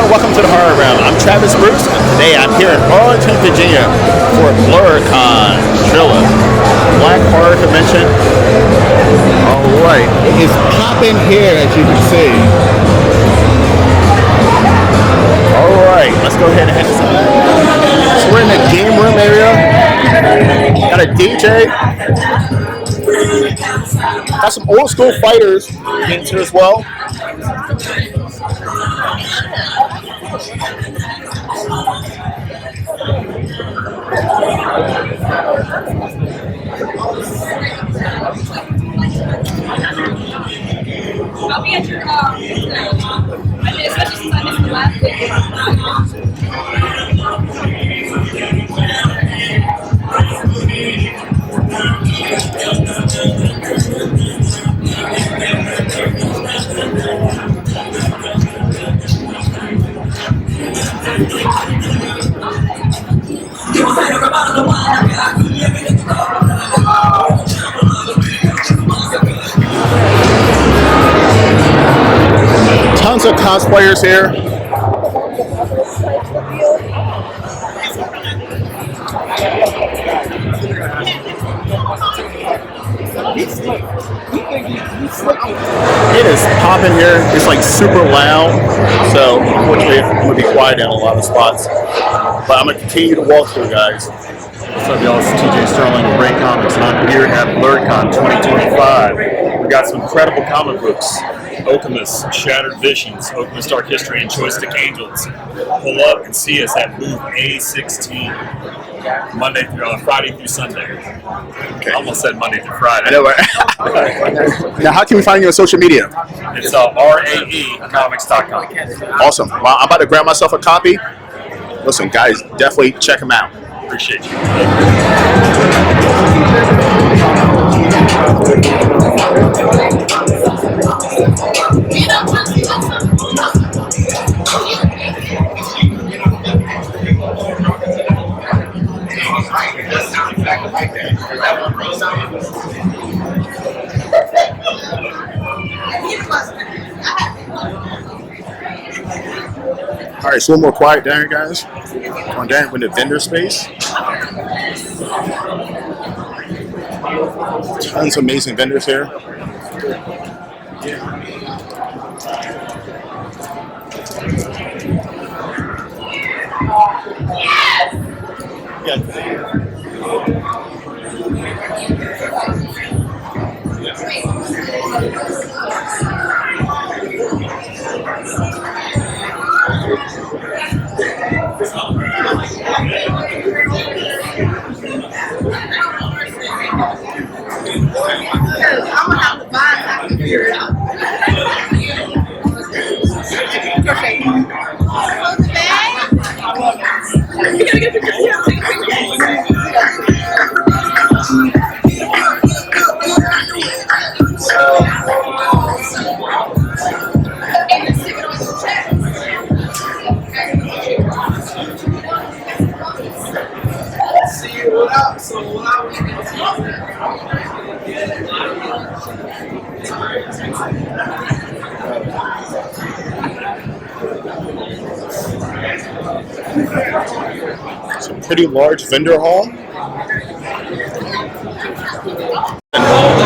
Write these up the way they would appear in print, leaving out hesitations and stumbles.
welcome to the Horror Realm. I'm Travis Bruce, and today I'm here in Arlington, Virginia for Blerd Con, Thrilla, Black Horror Convention. Alright, it is popping here as you can see. Alright, let's go ahead and head inside. So we're in the game room area. Got a DJ. Got some old school fighters in here as well. I'll be at your especially since I missed the last Tons of cosplayers here. It is popping here. It's like super loud. So unfortunately I'm going to be quiet in a lot of spots. But I'm going to continue to walk through, guys. What's up, y'all? It's TJ Sterling of Blerd Con, and I'm here at Blerd Con 2025. We got some incredible comic books. Okemos, Shattered Visions, Okemos Dark History, and Joystick Angels. Pull up and see us at booth A16, Friday through Sunday. Okay. I almost said Monday through Friday. I know, right? Now, how can we find you on social media? It's RAEcomics.com. Awesome. Well, I'm about to grab myself a copy. Listen, guys, definitely check them out. Appreciate you. All right, so a little more quiet down here, guys. Going down with the vendor space. Tons of amazing vendors here. I'm gonna have to buy it. I can figure it out. Okay. Close the bag. You gotta get the picture. Yeah, take a picture. And then stick it on the check. See what up? So what I was It's a pretty large vendor hall.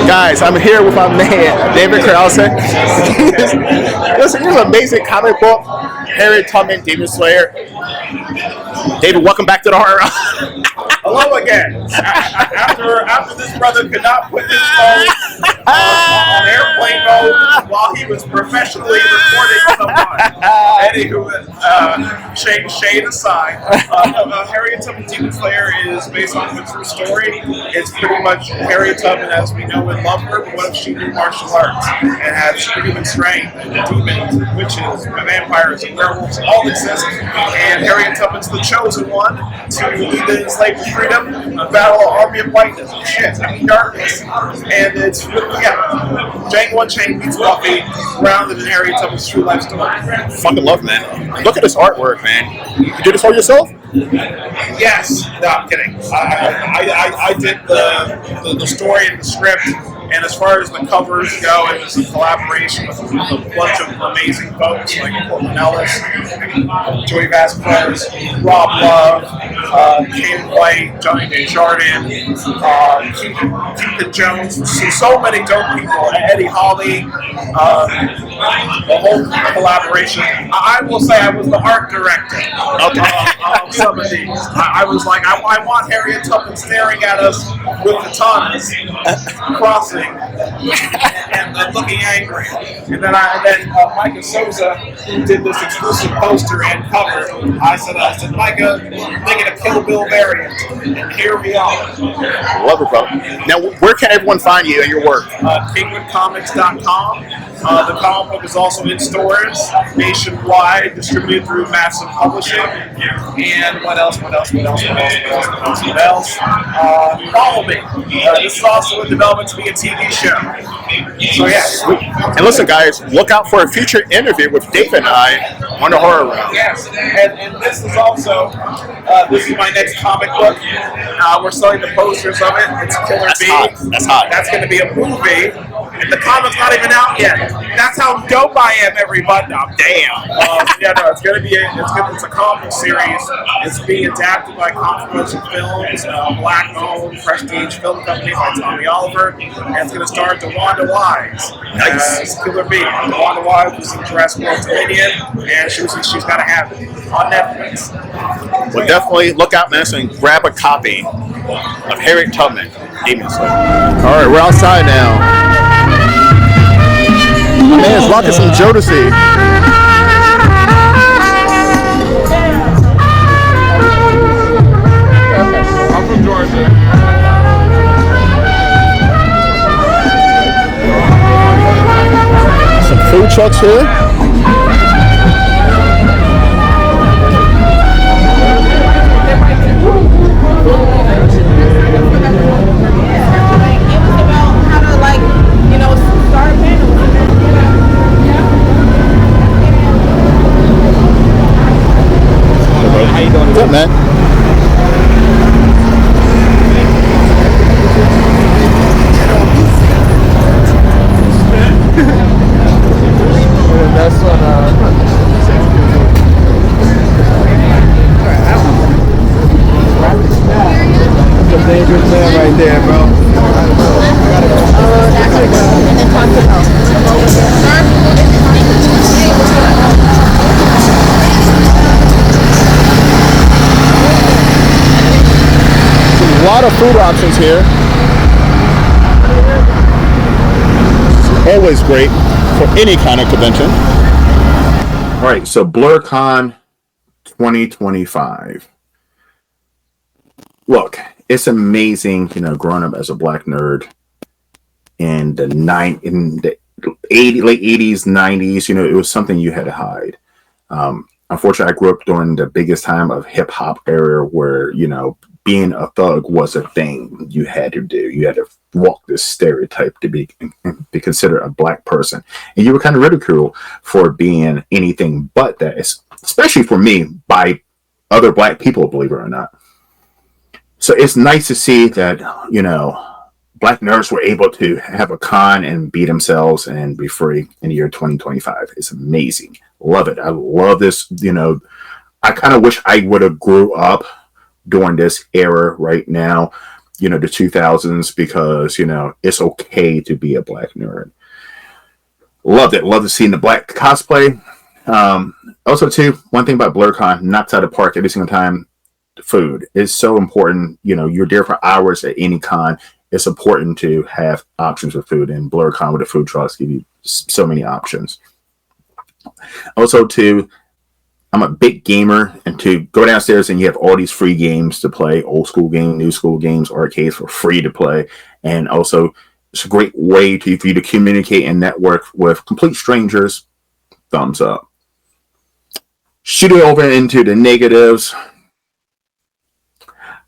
Guys, I'm here with my man, David Krause. Listen, here's an amazing comic book. Harriet Tubman, Demon Slayer. David, welcome back to the horror. hello again. After this brother could not put his phone on airplane mode while he was professionally recording someone. Anywho, shade aside, Harriet Tubman Demon Slayer is based on a true story. It's pretty much Harriet Tubman as we know and love her, but what if she knew martial arts and had superhuman strength and demons and witches and vampires and werewolves all exist, and Harriet Tubman's the chosen one to lead the enslaved to freedom, battle an army of whiteness and shit, I mean darkness, and it's Django Unchained meets Buffy, grounded in Harriet Tubman's true life story. Fucking love, man. Look at this artwork, man. You did this all yourself? Yes. No, I'm kidding. I did the story and the script And as far as the covers go, it was a collaboration with a bunch of amazing folks like Portland Ellis, Joey Vasquez, Rob Love, Ken White, Johnny Desjardins, Keith Jones, so many dope people, Eddie Hawley, the whole collaboration. I will say I was the art director of some of these. I was like, I want Harriet Tubman staring at us with the tongues crossing and looking angry. And then Micah Souza did this exclusive poster and cover. I said, Micah, make it a Kill Bill variant. And here we are. Love it, bro. Now, where can everyone find you and your work? KingwoodComics.com. The comic book is also in stores nationwide, distributed through Massive Publishing. And what else? Follow me. This is also in development to be a TV show. So yeah. And listen, guys, look out for a future interview with Dave and I on the Horror Round. Yes, and this is also this is my next comic book. We're selling the posters of it. It's Killer That's Bee. hot. That's hot. That's going to be a movie. And the comic's not even out yet. That's how dope I am, everybody. Now, damn. It's going to be it's a comic series. It's being adapted by Confluence Films, Black-owned prestige film company by Tommy Oliver, and it's going to star DeWanda Wise as Killer Bee. DeWanda Wise was in Jurassic World Dominion, and she's got to have it on Netflix. Well, definitely look out, man, and grab a copy of Harriet Tubman, Demon Slayer. All right, we're outside now. My man's rocking some Jodeci. I'm from Georgia. Some food trucks here. How you doing? Good, man. That's what that's a dangerous man right there, bro. A lot of food options here. It's always great for any kind of convention. All right, so Blerd Con 2025. Look, it's amazing, growing up as a black nerd in the late 80s, 90s. It was something you had to hide. Unfortunately, I grew up during the biggest time of hip hop era where, being a thug was a thing you had to do. You had to walk this stereotype to be considered a black person. And you were kind of ridiculed for being anything but that, especially for me, by other black people, believe it or not. So it's nice to see that, black nerds were able to have a con and be themselves and be free in the year 2025. It's amazing. Love it. I love this. I kind of wish I would have grew up during this era right now, the 2000s, because, it's okay to be a black nerd. Loved it. Love to see the black cosplay. Also, too, one thing about Blerd Con, knocks out of the park every single time. Food is so important. You're there for hours at any con. It's important to have options with food, and Blerd Con with the food trucks give you so many options. Also, too, I'm a big gamer, and to go downstairs and you have all these free games to play, old school games, new school games, arcades for free to play. And also, it's a great way for you to communicate and network with complete strangers. Thumbs up. Shooting over into the negatives.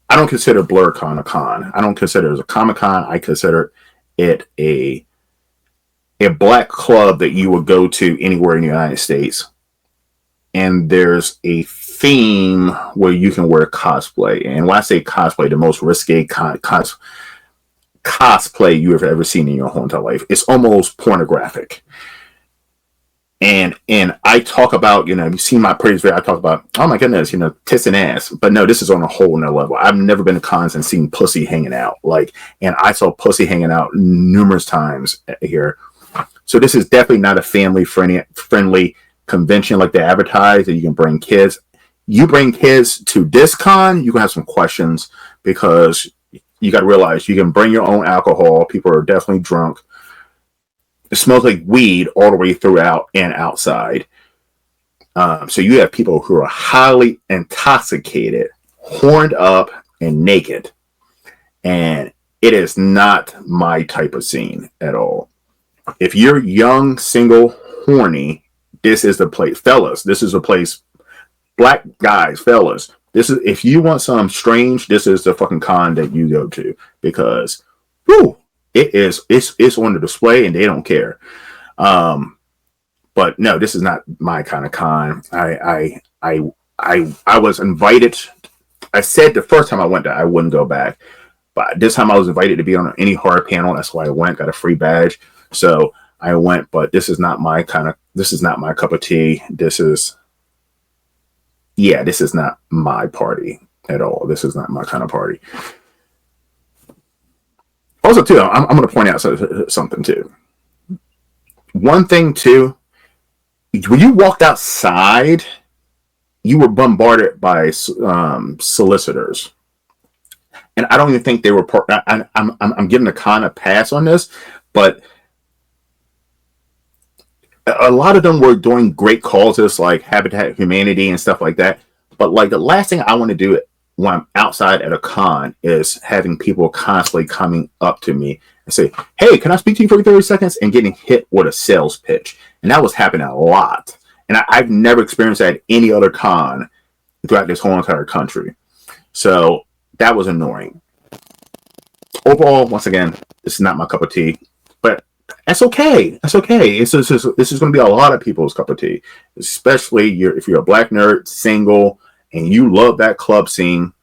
I don't consider Blerd Con a con. I don't consider it a Comic-Con. I consider it a black club that you would go to anywhere in the United States. And there's a theme where you can wear cosplay. And when I say cosplay, the most risque cosplay you have ever seen in your whole entire life. It's almost pornographic. And I talk about, you've seen my previous video, I talk about, oh my goodness, tits and ass. But no, this is on a whole nother level. I've never been to cons and seen pussy hanging out. And I saw pussy hanging out numerous times here. So this is definitely not a family-friendly convention like they advertise that you can bring kids. You bring kids to this con, you're going to have some questions because you got to realize you can bring your own alcohol. People are definitely drunk. It smells like weed all the way throughout and outside. So you have people who are highly intoxicated, horned up, and naked. And it is not my type of scene at all. If you're young, single, horny, this is the place. Fellas, this is a place. Black guys, fellas, this is, if you want something strange, this is the fucking con that you go to, because whoo, it's on the display and they don't care. But no, this is not my kind of con. I was invited. I said the first time I went there I wouldn't go back, but this time I was invited to be on any horror panel. That's why I went. Got a free badge, so I went. But this is not my this is not my cup of tea. This is not my party at all. This is not my kind of party. Also, too, I'm going to point out something, too. One thing, too, when you walked outside, you were bombarded by solicitors. And I don't even think they were part. I'm giving a con a pass on this, but a lot of them were doing great causes like Habitat Humanity and stuff like that. But like the last thing I want to do when I'm outside at a con is having people constantly coming up to me and say, hey, can I speak to you for 30 seconds? And getting hit with a sales pitch. And that was happening a lot. And I've never experienced that at any other con throughout this whole entire country. So that was annoying. Overall, once again, this is not my cup of tea. But that's okay. That's okay. This is going to be a lot of people's cup of tea, especially if you're a black nerd, single, and you love that club scene,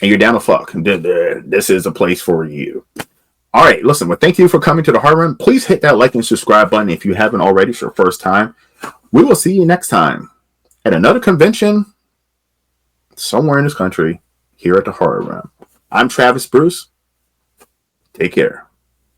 and you're down to fuck. This is a place for you. All right, listen. Well, thank you for coming to the Hard Run. Please hit that like and subscribe button if you haven't already. It's your first time. We will see you next time at another convention somewhere in this country here at the Hard Run. I'm Travis Bruce. Take care.